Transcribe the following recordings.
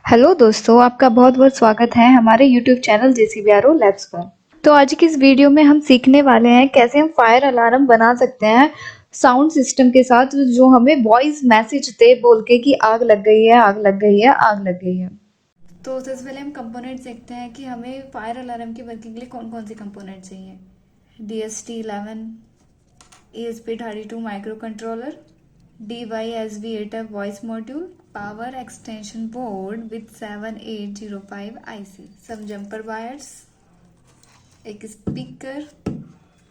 Hello दोस्तों, आपका बहुत-बहुत स्वागत है हमारे यूट्यूब चैनल जेसीबीआरओ लैब्स पर। तो आज की इस वीडियो में हम सीखने वाले हैं कैसे हम फायर अलार्म बना सकते हैं साउंड सिस्टम के साथ जो हमें वॉइस मैसेज दे बोल के कि आग लग गई है, आग लग गई है, आग लग गई है। तो सबसे पहले हम कंपोनेंट्स देखते हैं कि हमें फायर अलार्म की वर्किंग के लिए कौन-कौन से कंपोनेंट चाहिए। DST11, ESP32 micro controller, DYSV8F voice module, power extension board with 7805 IC, some jumper wires, एक speaker,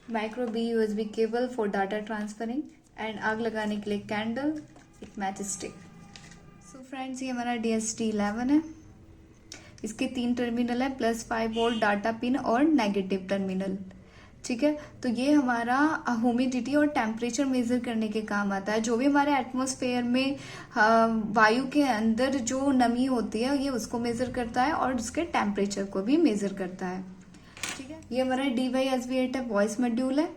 micro B USB cable for data transferring and आग लगाने के लिए कैंडल, एक मैच स्टिक। सो फ्रेंड्स, ये हमारा DST11 है। इसके 3 टर्मिनल है, +5 वोल्ट डाटा पिन और नेगेटिव टर्मिनल। ठीक है, तो ये हमारा ह्यूमिडिटी और टेम्परेचर मेजर करने के काम आता है। जो भी हमारे एटमॉस्फेयर में वायु के अंदर जो नमी होती है ये उसको मेजर करता है और उसके टेम्परेचर को भी मेजर करता है। ठीक है, ये हमारा DYSV8F वॉइस मॉड्यूल है।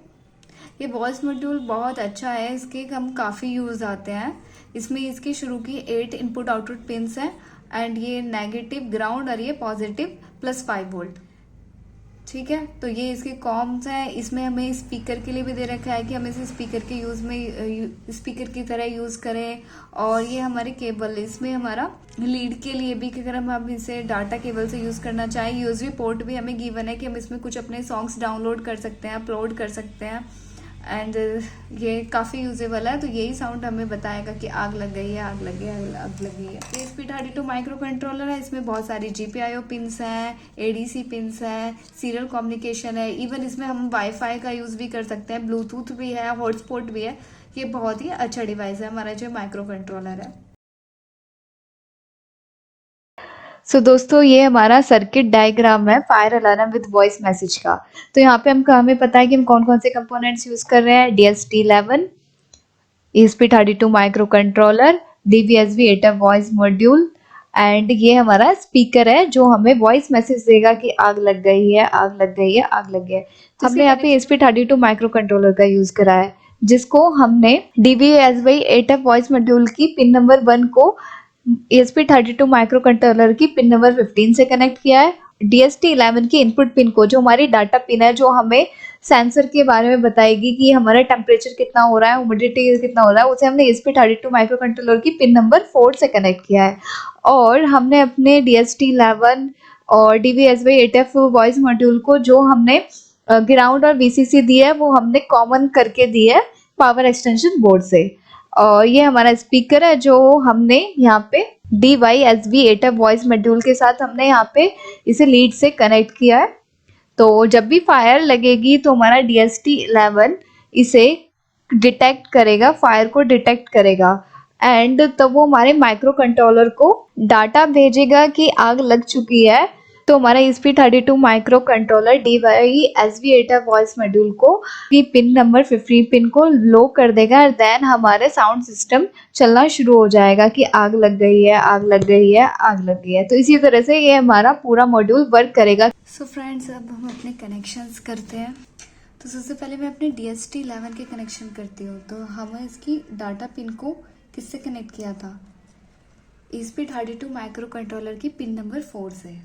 ये वॉइस मॉड्यूल बहुत अच्छा है, इसके हम काफ़ी यूज़ आते हैं। इसमें इसकी शुरू की 8 इनपुट आउटपुट पिंस हैं एंड ये नेगेटिव ग्राउंड और ये पॉजिटिव +5 वोल्ट। ठीक है, तो ये इसके कॉम्स हैं। इसमें हमें स्पीकर के लिए भी दे रखा है कि हम इसे स्पीकर के यूज में स्पीकर की तरह यूज करें। और ये हमारे केबल, इसमें हमारा लीड के लिए भी कि अगर हम इसे डाटा केबल से यूज करना चाहें, यूएसबी पोर्ट भी हमें गिवन है कि हम इसमें कुछ अपने सॉन्ग्स डाउनलोड कर सकते हैं, अपलोड कर सकते हैं एंड ये काफ़ी यूजेबल है। तो यही साउंड हमें बताएगा कि आग लग गई है, आग लग गई है, आग लग गई है। ESP32 माइक्रो कंट्रोलर है। इसमें बहुत सारी GPIO पिंस हैं, ADC पिंस हैं, सीरियल कम्युनिकेशन है। इवन इसमें हम वाईफाई का यूज़ भी कर सकते हैं, ब्लूटूथ भी है, हॉटस्पॉट भी है। ये बहुत ही अच्छा डिवाइस है हमारा जो माइक्रो कंट्रोलर है। दोस्तों, ये हमारा सर्किट डायग्राम है fire alarm with voice message का। तो यहाँ पे हमें पता है कि हम कौन कौन से कंपोनेंट्स यूज कर रहे हैं। DST11, ESP32 micro controller, DVSV8F voice module and ये हमारा स्पीकर है जो हमें वॉइस मैसेज देगा कि आग लग गई है, आग लग गई है, आग लग गई है। तो हमने यहाँ पे ESP32 माइक्रो कंट्रोलर का यूज करा है, जिसको हमने DVSV8F वॉइस मॉड्यूल की पिन नंबर 1 को ESP32 माइक्रो कंट्रोलर की पिन नंबर 15 से कनेक्ट किया है। DST11 की इनपुट पिन को, जो हमारी डाटा पिन है, जो हमें सेंसर के बारे में बताएगी कि हमारा टेम्परेचर कितना हो रहा है, ह्यूमिडिटी कितना हो रहा है, उसे हमने ESP32 माइक्रो कंट्रोलर की पिन नंबर 4 से कनेक्ट किया है। और हमने अपने DST11 और DVSV8F वॉइस मॉड्यूल को, जो हमने ग्राउंड और VCC दी है, वो हमने कॉमन करके दी है पावर एक्सटेंशन बोर्ड से। और ये हमारा स्पीकर है जो हमने यहाँ पे DYSV8F वॉइस मॉड्यूल के साथ हमने यहाँ पे इसे लीड से कनेक्ट किया है। तो जब भी फायर लगेगी तो हमारा DST11 इसे डिटेक्ट करेगा, फायर को डिटेक्ट करेगा एंड तब वो हमारे माइक्रो कंट्रोलर को डाटा भेजेगा कि आग लग चुकी है। तो हमारा ESP32 micro controller DYSV8F voice module को की पिन नंबर 15 पिन को लो कर देगा और देन हमारे साउंड सिस्टम चलना शुरू हो जाएगा कि आग लग गई है, आग लग गई है, आग लग गई है। तो इसी तरह से ये हमारा पूरा मॉड्यूल वर्क करेगा। सो फ्रेंड्स, अब हम अपने कनेक्शंस करते हैं। तो सबसे पहले मैं अपने DST11 के कनेक्शन करती हूँ। तो हमें इसकी डाटा पिन को किससे कनेक्ट किया था? ESP32 माइक्रो कंट्रोलर की पिन नंबर 4 से,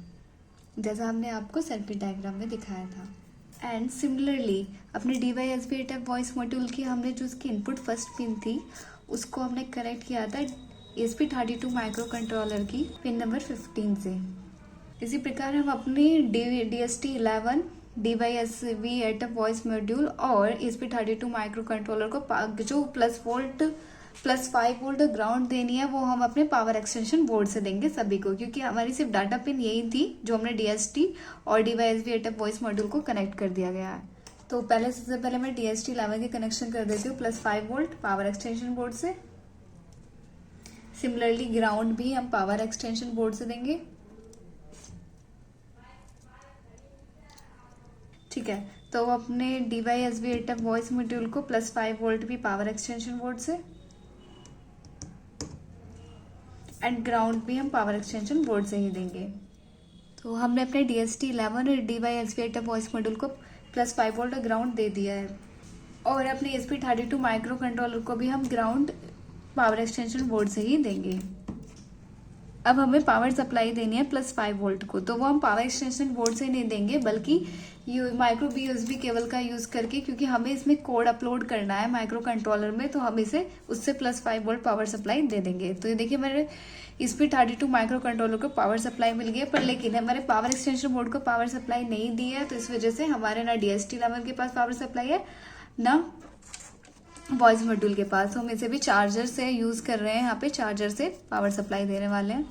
जैसा हमने आपको सर्किट डायग्राम में दिखाया था। एंड सिमिलरली अपने DYSV8F वॉइस मॉड्यूल की हमने जो उसकी इनपुट फर्स्ट पिन थी उसको हमने कनेक्ट किया था ESP32 माइक्रो कंट्रोलर की पिन नंबर 15 से। इसी प्रकार हम अपने DST11, DYSV8F वॉइस मॉड्यूल और ESP32 माइक्रो कंट्रोलर को जो +5 वोल्ट ग्राउंड देनी है वो हम अपने पावर एक्सटेंशन बोर्ड से देंगे सभी को, क्योंकि हमारी सिर्फ डाटा पिन यही थी जो हमने DST और DYSV8F वॉइस मॉड्यूल को कनेक्ट कर दिया गया है। तो सबसे पहले मैं DST11 के कनेक्शन कर देती हूँ +5 वोल्ट पावर एक्सटेंशन बोर्ड से। सिमिलरली ग्राउंड भी हम पावर एक्सटेंशन बोर्ड से देंगे। ठीक है, तो अपने DYSV8F वॉइस मॉड्यूल को +5 वोल्ट भी पावर एक्सटेंशन बोर्ड से एंड ग्राउंड भी हम पावर एक्सटेंशन बोर्ड से ही देंगे। तो हमने अपने DST11 और DYSV8F वॉइस मॉड्यूल को +5 वोल्ट ग्राउंड दे दिया है और अपने ESP32 माइक्रो कंट्रोलर को भी हम ग्राउंड पावर एक्सटेंशन बोर्ड से ही देंगे। अब हमें पावर सप्लाई देनी है +5 वोल्ट को, तो वो हम पावर एक्सटेंशन बोर्ड से नहीं देंगे बल्कि माइक्रो USB केबल का यूज करके, क्योंकि हमें इसमें कोड अपलोड करना है माइक्रो कंट्रोलर में, तो हम इसे उससे +5 वोल्ट पावर सप्लाई दे देंगे। तो ये देखिए मेरे ESP32 माइक्रो कंट्रोलर को पावर सप्लाई मिल गई है, पर लेकिन हमारे पावर एक्सटेंशन बोर्ड को पावर सप्लाई नहीं दी है, तो इस वजह से हमारे ना DST11 के पास पावर सप्लाई है ना वॉइस मॉड्यूल के पास। तो हम इसे भी चार्जर से यूज कर रहे हैं, यहाँ पे चार्जर से पावर सप्लाई देने वाले हैं।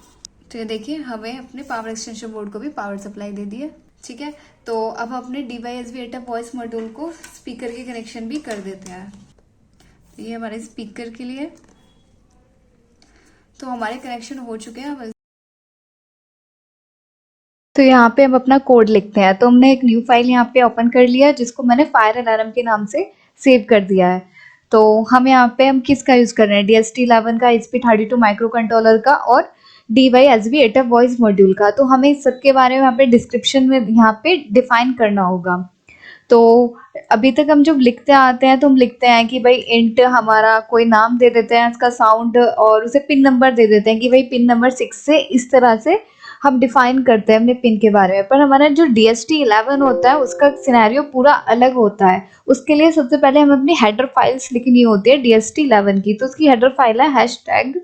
तो ये देखिए हमें अपने पावर एक्सटेंशन बोर्ड को भी पावर सप्लाई दे दी है, ठीक है। तो अब अपने DYSB वॉइस मॉड्यूल को स्पीकर के कनेक्शन भी कर देते हैं। तो ये हमारे स्पीकर के लिए, तो हमारे कनेक्शन हो चुके हैं। तो यहाँ पे हम अपना कोड लिखते हैं। तो हमने एक न्यू फाइल यहाँ पे ओपन कर लिया जिसको मैंने फायर अलार्म के नाम से सेव कर दिया है। तो हम यहाँ पे किसका यूज कर रहे हैं, DST11 का, ESP32 माइक्रो कंट्रोलर का और DYSB वॉइस मॉड्यूल का। तो हमें इस सब के बारे में यहाँ पे डिस्क्रिप्शन में यहाँ पे डिफाइन करना होगा। तो अभी तक हम जब लिखते आते हैं तो हम लिखते हैं कि भाई इंट हमारा कोई नाम दे देते हैं उसका साउंड और उसे पिन नंबर दे देते हैं कि भाई पिन नंबर 6 से, इस तरह से हम डिफाइन करते हैं अपने पिन के बारे में। पर हमारा जो DST11 होता है उसका सिनेरियो पूरा अलग होता है। उसके लिए सबसे पहले हमें अपनी हेडर फाइल्स लिखनी होती है DST11 की। तो उसकी हेडर फाइल है हैशटैग,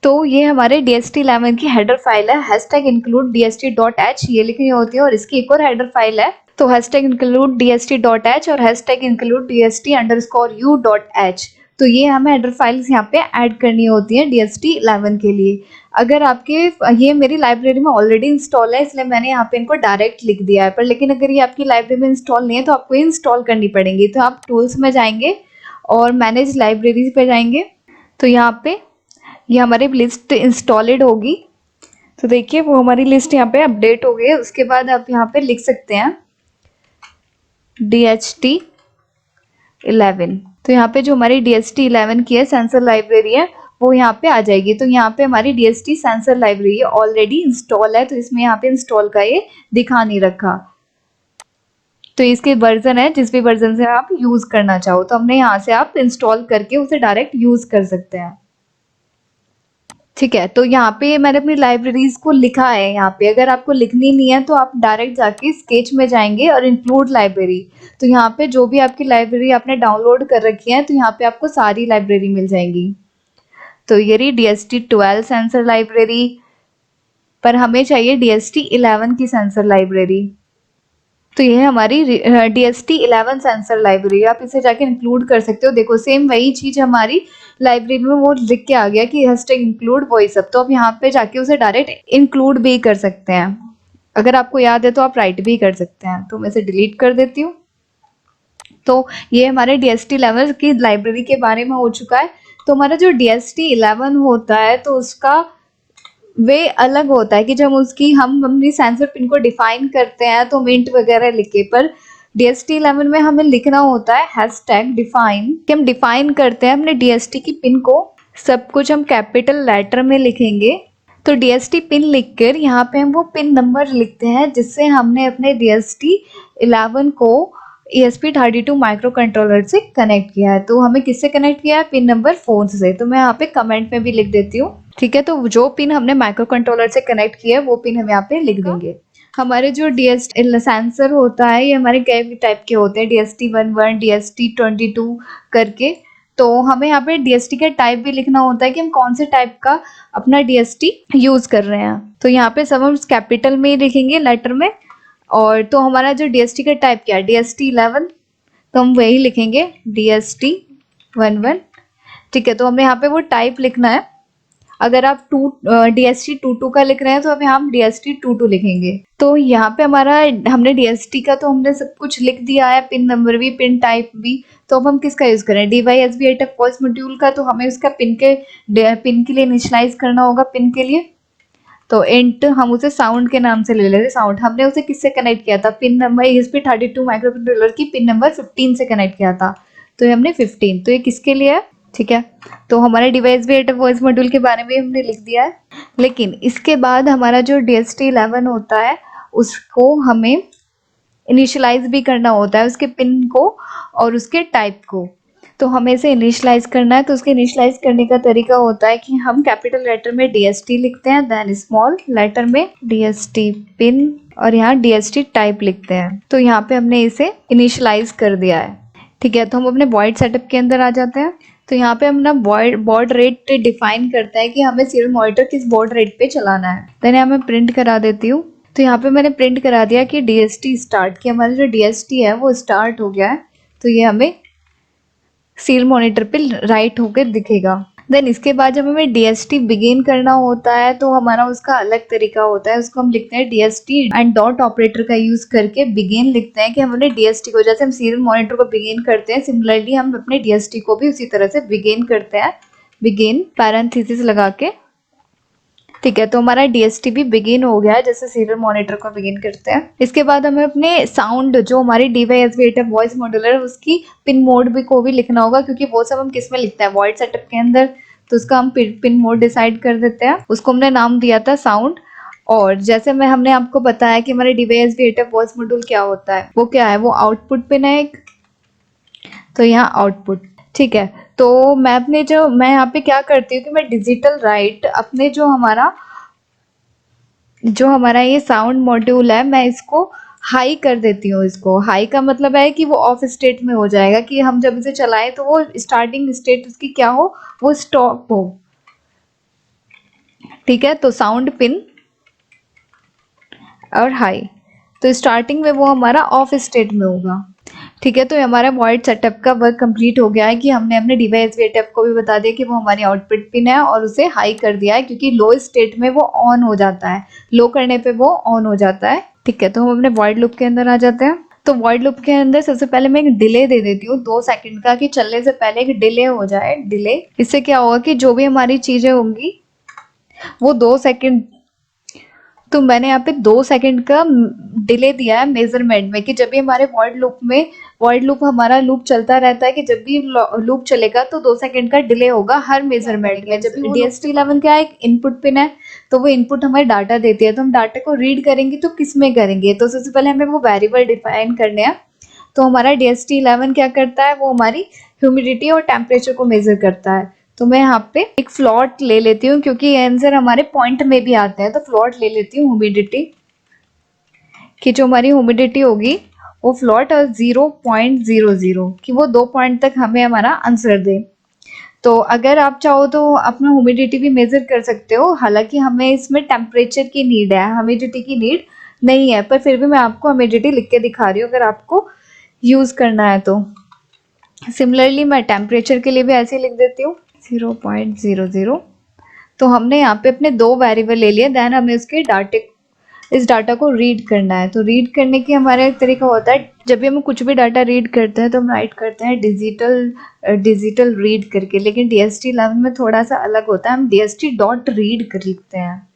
तो ये हमारे DST11 की हेडर फाइल है #include dst.h, ये लिखनी होती है। और इसकी एक और हेडर फाइल है, तो #include dst.h और #include dst_u.h। तो ये हमें हेडर फाइल्स यहाँ पे ऐड करनी होती है DST11 के लिए। अगर आपके ये मेरी लाइब्रेरी में ऑलरेडी इंस्टॉल है इसलिए मैंने यहाँ पे इनको डायरेक्ट लिख दिया है, पर लेकिन अगर ये आपकी लाइब्रेरी में इंस्टॉल नहीं है तो आपको इंस्टॉल करनी पड़ेंगी। तो आप टूल्स में जाएंगे और मैनेज लाइब्रेरीज पे जाएंगे, तो यहाँ पे ये हमारी लिस्ट इंस्टॉलेड होगी। तो देखिए वो हमारी लिस्ट यहाँ पे अपडेट हो गई है। उसके बाद आप यहाँ पे लिख सकते हैं DST11। तो यहाँ पे जो हमारी DST11 की है सेंसर लाइब्रेरी है वो यहाँ पे आ जाएगी। तो यहाँ पे हमारी DST sensor library already install है, तो इसमें यहाँ पे इंस्टॉल का ये दिखा नहीं रखा। तो इसके वर्जन है जिस भी वर्जन से आप यूज करना चाहो, तो हमने यहाँ से आप इंस्टॉल करके उसे डायरेक्ट यूज कर सकते हैं, ठीक है। तो यहाँ पे मैंने अपनी लाइब्रेरीज को लिखा है। यहाँ पे अगर आपको लिखनी नहीं है तो आप डायरेक्ट जाके स्केच में जाएंगे और इंक्लूड लाइब्रेरी, तो यहाँ पे जो भी आपकी लाइब्रेरी आपने डाउनलोड कर रखी है तो यहाँ पे आपको सारी लाइब्रेरी मिल जाएंगी। तो ये रही DST12 सेंसर लाइब्रेरी, पर हमें चाहिए DST11 की सेंसर लाइब्रेरी। तो ये है हमारी DST11 सेंसर लाइब्रेरी, आप इसे जाके इंक्लूड कर सकते हो। देखो सेम वही चीज हमारी लाइब्रेरी में वो लिख के आ गया कि #include वॉइस अप, तो आप यहाँ पे जाके उसे डायरेक्ट इंक्लूड भी कर सकते हैं। अगर आपको याद है तो आप राइट भी कर सकते हैं। तो मैं इसे डिलीट कर देती हूँ। तो ये हमारे DST11 की लाइब्रेरी के बारे में हो चुका है। तो हमारा जो DST11 होता है तो उसका वे अलग होता है कि जब हम अपनी सेंसर पिन को डिफाइन करते हैं तो मिंट वगैरह लिखे, पर DST11 में हमें लिखना होता है #define, कि हम डिफाइन करते हैं अपने DST की पिन को। सब कुछ हम कैपिटल लेटर में लिखेंगे। तो DST पिन लिखकर यहाँ पे हम वो पिन नंबर लिखते हैं जिससे हमने अपने DST11 को ESP32 माइक्रो कंट्रोलर से कनेक्ट किया है। तो हमें किससे कनेक्ट किया है, पिन नंबर 4 से। तो मैं यहाँ पे कमेंट में भी लिख देती हूँ, ठीक है। तो जो पिन हमने माइक्रो कंट्रोलर से कनेक्ट किया है वो पिन हम यहाँ पे लिख देंगे। हमारे जो DST सेंसर होता है ये हमारे कई टाइप के होते हैं, DST11, DST22 करके। तो हमें यहाँ पे DST का टाइप भी लिखना होता है कि हम कौन से टाइप का अपना DST यूज कर रहे हैं। तो यहाँ पे सब हम कैपिटल में ही लिखेंगे लेटर में। और तो हमारा जो DST का टाइप क्या है, DST11, तो हम वही लिखेंगे DST11, ठीक है। तो हमें यहाँ पे वो टाइप लिखना है। अगर आप DST22 का लिख रहे हैं तो अब हम DST22 लिखेंगे। तो यहाँ पे हमने DST का तो हमने सब कुछ लिख दिया है, पिन नंबर भी, पिन टाइप भी। तो अब हम किसका यूज करें, DYSB वॉइस मॉड्यूल का। तो हमें उसका पिन के लिए इनिशियलाइज करना होगा पिन के लिए। तो इंट हम उसे साउंड के नाम से ले लेते हैं। साउंड हमने उसे किससे कनेक्ट किया था, pin number ESP32 micro controller की पिन नंबर 15 से कनेक्ट किया था। तो ये हमने 15, तो ये किसके लिए है, ठीक है। तो हमारे DYSB वॉइस मॉड्यूल के बारे में हमने लिख दिया है। लेकिन इसके बाद हमारा जो DST11 होता है उसको हमें इनिशियलाइज भी करना होता है, उसके पिन को और उसके टाइप को। तो हमें इसे इनिशियलाइज़ करना है, तो उसके इनिशियलाइज़ करने का तरीका होता है कि हम कैपिटल लेटर में DST लिखते हैं, देन स्मॉल लेटर में DST पिन और यहाँ DST टाइप लिखते हैं। तो यहाँ पे हमने इसे इनिशियलाइज़ कर दिया है। ठीक है, तो हम अपने वॉइड सेटअप के अंदर आ जाते हैं। तो यहाँ पे हम ना बॉड रेट डिफाइन करता है कि हमें सीरियल मॉनिटर किस बॉड रेट पे चलाना है। देन यहाँ मैं प्रिंट करा देती हूँ। तो यहाँ पे मैंने प्रिंट करा दिया कि DST स्टार्ट, कि हमारा जो DST है वो स्टार्ट हो गया है। तो ये हमें सीरियल मॉनिटर पे राइट होकर दिखेगा। देन इसके बाद जब हमें DST बिगिन करना होता है तो हमारा उसका अलग तरीका होता है। उसको हम लिखते हैं DST एंड डॉट ऑपरेटर का यूज करके बिगिन लिखते हैं कि हमने DST को, जैसे हम सीरियल मॉनिटर को बिगिन करते हैं, सिमिलरली हम अपने DST को भी उसी तरह से बिगिन करते हैं, बिगिन पैरेंथेसिस लगा के। ठीक है, तो हमारा DST भी बिगिन हो गया है जैसे सीरियल मॉनिटर को बिगिन करते हैं। इसके बाद हमें अपने साउंड, जो हमारी DYSB वॉइस मॉड्यूलर है, उसकी पिन मोड भी को भी लिखना होगा, क्योंकि वो सब हम किस में लिखते हैं, वॉइड सेटअप के अंदर। तो उसका हम पिन मोड डिसाइड कर देते हैं। उसको हमने नाम दिया था साउंड। और जैसे हमने आपको बताया कि हमारे DYSB वॉइस मॉड्यूल क्या होता है, वो क्या है, वो आउटपुट पिन है एक। तो यहाँ आउटपुट, ठीक है। तो मैं यहाँ पे क्या करती हूँ कि मैं डिजिटल राइट अपने जो हमारा ये साउंड मॉड्यूल है, मैं इसको हाई कर देती हूँ। इसको हाई का मतलब है कि वो ऑफ स्टेट में हो जाएगा, कि हम जब इसे चलाएं तो वो स्टार्टिंग स्टेट उसकी क्या हो, वो स्टॉप हो। ठीक है, तो साउंड पिन और हाई, तो स्टार्टिंग में वो हमारा ऑफ स्टेट में होगा। ठीक है, तो हमारा वॉइड सेटअप का वर्क कंप्लीट हो गया है कि हमने अपने DYSB को भी बता दिया कि वो हमारी आउटपुट पिन है और उसे हाई कर दिया है, क्योंकि लो स्टेट में वो ऑन हो जाता है, लो करने पे वो ऑन हो जाता है। ठीक है, तो हम अपने वॉइड लूप के अंदर आ जाते हैं। तो वॉइड लूप के अंदर सबसे पहले मैं एक डिले दे देती हूँ 2 सेकंड का, कि चलने से पहले एक डिले हो जाए। डिले, इससे क्या होगा कि जो भी हमारी चीजें होंगी वो 2 सेकंड, तो मैंने यहाँ पे 2 सेकंड का डिले दिया है मेजरमेंट में, कि जब भी हमारे वॉइड लूप हमारा लूप चलता रहता है, कि जब भी लूप चलेगा तो 2 सेकंड का डिले होगा हर मेजरमेंट में। जब भी DST11 क्या एक इनपुट पिन है, तो वो इनपुट हमें डाटा देती है। तो हम डाटा को रीड करेंगे तो किस में करेंगे, तो सबसे पहले हमें वो वेरिएबल डिफाइन करने हैं। तो हमारा DST11 क्या करता है, वो हमारी ह्यूमिडिटी और टेम्परेचर को मेजर करता है। तो मैं यहाँ पे एक फ्लोट ले लेती हूँ, क्योंकि आंसर हमारे पॉइंट में भी आते हैं। तो फ्लोट ले लेती हूँ ह्यूमिडिटी की, जो हमारी ह्यूमिडिटी होगी वो फ्लोट और 0.00, कि वो 2 पॉइंट तक हमें हमारा आंसर दे। तो अगर आप चाहो तो अपना ह्यूमिडिटी भी मेजर कर सकते हो, हालांकि हमें इसमें टेम्परेचर की नीड है, ह्यूमिडिटी की नीड नहीं है, पर फिर भी मैं आपको ह्यूमिडिटी लिख के दिखा रही हूँ अगर आपको यूज करना है तो। सिमिलरली मैं टेम्परेचर के लिए भी ऐसे ही लिख देती हूँ 0.00। तो हमने यहाँ पे अपने 2 वेरिएबल ले लिए, देन हमें इस डाटा को रीड करना है। तो रीड करने की हमारा एक तरीका होता है, जब भी हम कुछ भी डाटा रीड करते हैं तो हम राइट करते हैं डिजिटल रीड करके, लेकिन DST11 में थोड़ा सा अलग होता है, हम DST डॉट रीड कर लिखते हैं।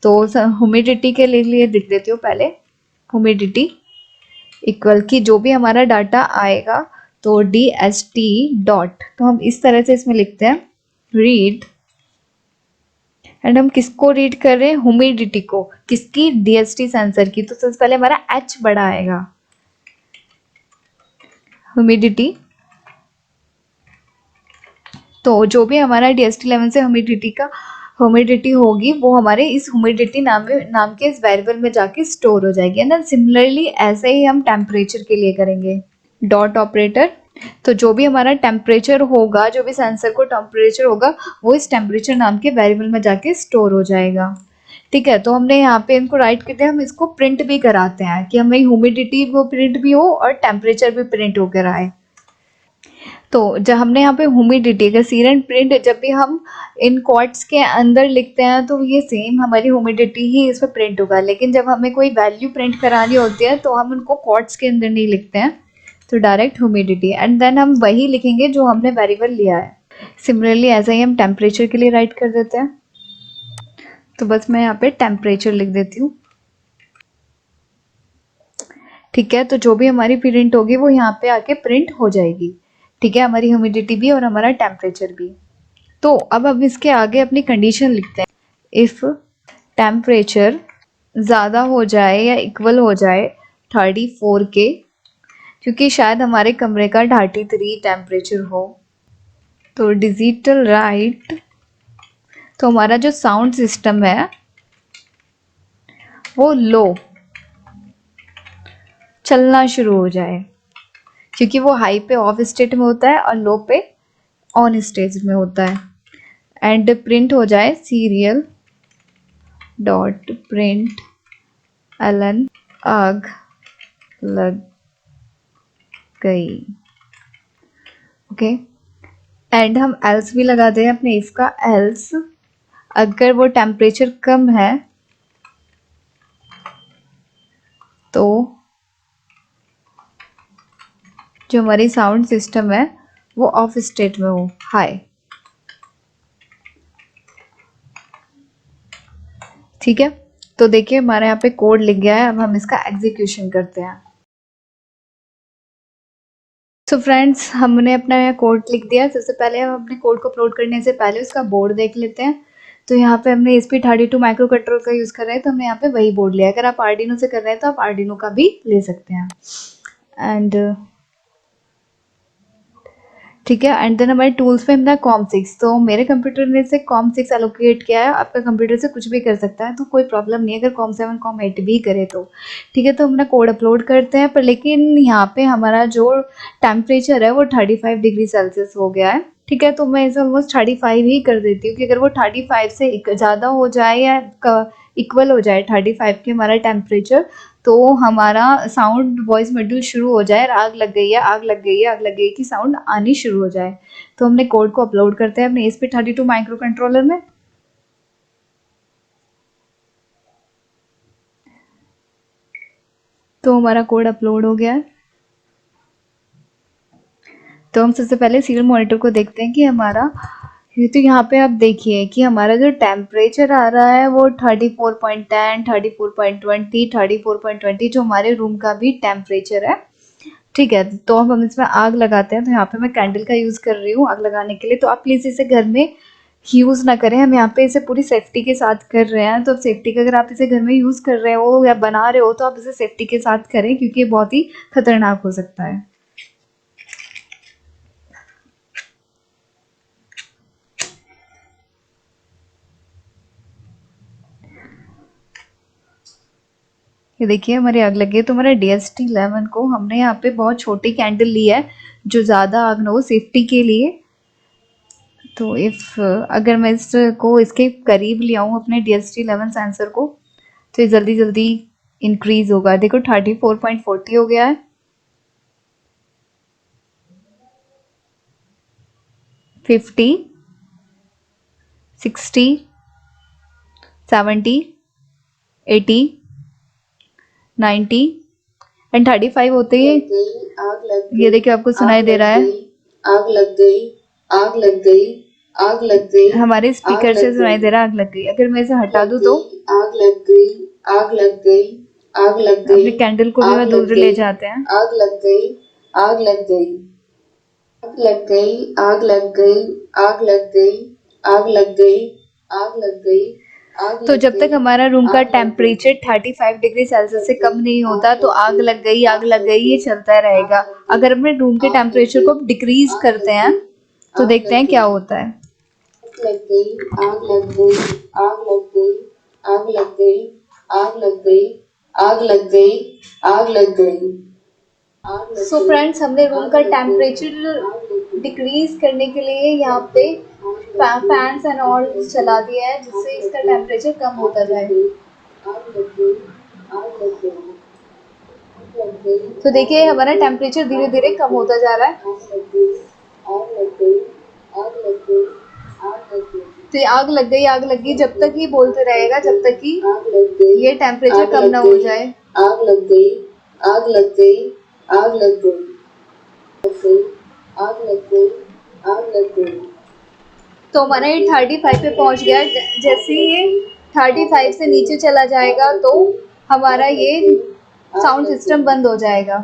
तो ह्यूमिडिटी के लिए लिख देती हूँ पहले, ह्यूमिडिटी इक्वल की जो भी हमारा डाटा आएगा, तो DST डॉट, तो हम इस तरह से इसमें लिखते हैं रीड, एंड हम किसको रीड कर रहे हैं, ह्यूमिडिटी को, किसकी, DST सेंसर की। तो सबसे पहले हमारा H बड़ा आएगा, ह्यूमिडिटी। तो जो भी हमारा DST11 से ह्यूमिडिटी होगी वो हमारे इस ह्यूमिडिटी नाम के इस वेरिएबल में जाके स्टोर हो जाएगी। एंड सिमिलरली ऐसे ही हम टेम्परेचर के लिए करेंगे, डॉट ऑपरेटर। तो जो भी हमारा टेम्परेचर होगा, जो भी सेंसर को टेम्परेचर होगा, वो इस टेम्परेचर नाम के वेरिएबल में जाके स्टोर हो जाएगा। ठीक है, तो हमने यहाँ पे इनको राइट करते हैं, हम इसको प्रिंट भी कराते हैं कि हमें ह्यूमिडिटी वो प्रिंट भी हो और टेम्परेचर भी प्रिंट होकर आए। तो जब हमने यहाँ पे ह्यूमिडिटी का सीरियल प्रिंट, जब भी हम इन क्वार्ट्स के अंदर लिखते हैं तो ये सेम हमारी ह्यूमिडिटी ही इस पर प्रिंट होगा, लेकिन जब हमें कोई वैल्यू प्रिंट करानी होती है तो हम उनको क्वार्ट्स के अंदर नहीं लिखते हैं, तो डायरेक्ट ह्यूमिडिटी, एंड देन हम वही लिखेंगे जो हमने वेरिएबल लिया है। सिमिलरली ऐसा ही हम टेम्परेचर के लिए राइट कर देते हैं। तो बस मैं यहाँ पे टेम्परेचर लिख देती हूँ। ठीक है, तो जो भी हमारी प्रिंट होगी वो यहाँ पे आके प्रिंट हो जाएगी। ठीक है, हमारी ह्यूमिडिटी भी और हमारा टेम्परेचर भी। तो अब हम इसके आगे अपनी कंडीशन लिखते हैं, इफ टेम्परेचर ज़्यादा हो जाए या इक्वल हो जाए 34 के, क्योंकि शायद हमारे कमरे का 33 टेम्परेचर हो। तो डिजिटल राइट, तो हमारा जो साउंड सिस्टम है वो लो चलना शुरू हो जाए, क्योंकि वो हाई पे ऑफ स्टेट में होता है और लो पे ऑन स्टेट में होता है। एंड प्रिंट हो जाए सीरियल डॉट प्रिंट एलन आग लग गई। ओके, एंड हम एल्स भी लगाते हैं अपने इसका। एल्स अगर वो टेम्परेचर कम है तो जो हमारी साउंड सिस्टम है वो ऑफ स्टेट में हो, हाई। ठीक है, तो देखिए हमारे यहाँ पे कोड लिख गया है। अब हम इसका एग्जीक्यूशन करते हैं। तो फ्रेंड्स, हमने अपना यहाँ कोड लिख दिया। सबसे पहले हम अपने कोड को अपलोड करने से पहले उसका बोर्ड देख लेते हैं। तो यहाँ पे हमने ESP32 माइक्रो कंट्रोल का यूज़ कर रहे हैं, तो हमने यहाँ पे वही बोर्ड लिया है। अगर आप आर्डिनो से कर रहे हैं तो आप आर्डिनो का भी ले सकते हैं। एंड ठीक है, एंड देन हमारे टूल्स पे हमने COM6, तो मेरे कंप्यूटर ने से COM6 एलोकेट किया है। आपका कंप्यूटर से कुछ भी कर सकता है, तो कोई प्रॉब्लम नहीं है अगर COM7 COM8 भी करे तो। ठीक है, तो हमने कोड अपलोड करते हैं, पर लेकिन यहाँ पे हमारा जो टेम्परेचर है वो 35 डिग्री सेल्सियस हो गया है। ठीक है, तो मैं इसे ऑलमोस्ट 35 ही कर देती हूँ कि अगर वो 35 से ज़्यादा हो जाए या इक्वल हो जाए 35 के हमारा टेम्परेचर, तो हमारा साउंड वॉइस मॉड्यूल शुरू हो जाए। आग लग गई है, आग लग गई है, आग लग गई की साउंड आनी शुरू हो जाए। तो हमने कोड को अपलोड करते हैं अपने ESP32 माइक्रो कंट्रोलर में। तो हमारा कोड अपलोड हो गया है। तो हम सबसे पहले सीरियल मॉनिटर को देखते हैं कि हमारा, तो यहाँ पे आप देखिए कि हमारा जो टेम्परेचर आ रहा है वो 34.10, 34.20, 34.20 जो हमारे रूम का भी टेम्परेचर है। ठीक है, तो अब हम इसमें आग लगाते हैं। तो यहाँ पे मैं कैंडल का यूज़ कर रही हूँ आग लगाने के लिए। तो आप प्लीज़ इसे घर में यूज़ ना करें, हम यहाँ पे इसे पूरी सेफ्टी के साथ कर रहे हैं। तो सेफ्टी का, अगर आप इसे घर में यूज़ कर रहे हो या बना रहे हो तो आप इसे सेफ्टी के साथ करें, क्योंकि ये बहुत ही खतरनाक हो सकता है। ये देखिए हमारी आग लगी है। तो हमारा DST11 को हमने यहाँ पे बहुत छोटी कैंडल ली है, जो ज़्यादा आग ना हो, सेफ्टी के लिए। तो इफ़ अगर मैं इसको इसके करीब ले आऊँ अपने DST11 सेंसर को, तो ये जल्दी जल्दी इंक्रीज होगा। देखो 34.40 हो गया है, 50, 60, 70, 80, 90 एंड 35 होते ही आग लग गई, ये देखिए आपको सुनाई दे रहा है। आग लग गई, आग लग गई, आग लग गई, हमारे स्पीकर से सुनाई दे रहा है आग लग गई। अगर मैं इसे हटा दूं तो आग लग गई, आग लग गई, आग लग गई, अपने कैंडल को भी मैं दूर ले जाते हैं। आग लग गई, आग लग गई, आग लग गई, आग लग गई, आग लग गई, आग लग गई, आग लग गई। तो जब तक हमारा रूम का टेम्परेचर 35 डिग्री सेल्सियस से कम नहीं होता तो आग लग गई, आग लग गई ये चलता रहेगा। अगर अपने रूम के टेम्परेचर को डिक्रीज करते हैं तो देखते हैं क्या होता है। लग गई, आग लग गई, आग लग गई, आग लग गई, आग लग गई, आग लग गई, आग लग गई। सो फ्रेंड्स, हमने रूम का टेम्परेचर डिक्रीज करने के लिए यहाँ पे फैंस एंड ऑल चला दिया है, जिससे इसका टेम्परेचर कम होता जाए। तो देखिए हमारा टेम्परेचर धीरे धीरे कम होता जा रहा है। तो ये आग लग गई, आग लग गई जब तक ही बोलते रहेगा, जब तक कि ये टेम्परेचर कम ना हो जाए। आग लग गई, आग लग गई, आग लग गई, आग लग गई, आग लग गई। तो हमारा ये 35 पे पहुंच गया। जैसे ये 35 से नीचे चला जाएगा तो हमारा ये साउंड सिस्टम बंद हो जाएगा।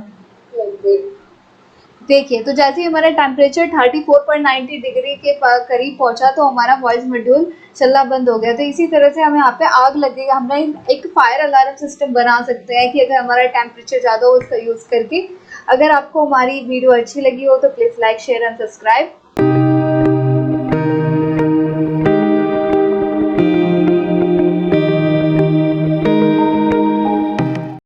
देखिए, तो जैसे ही हमारा टेम्परेचर 34.90 डिग्री के करीब पहुंचा तो हमारा वॉइस मॉड्यूल चलना बंद हो गया। तो इसी तरह से हम यहाँ पे आग लगेगा, हम एक फायर अलार्म सिस्टम बना सकते हैं कि अगर हमारा टेम्परेचर ज़्यादा हो उसका यूज़ करके अगर आपको हमारी वीडियो अच्छी लगी हो तो please like, share and subscribe.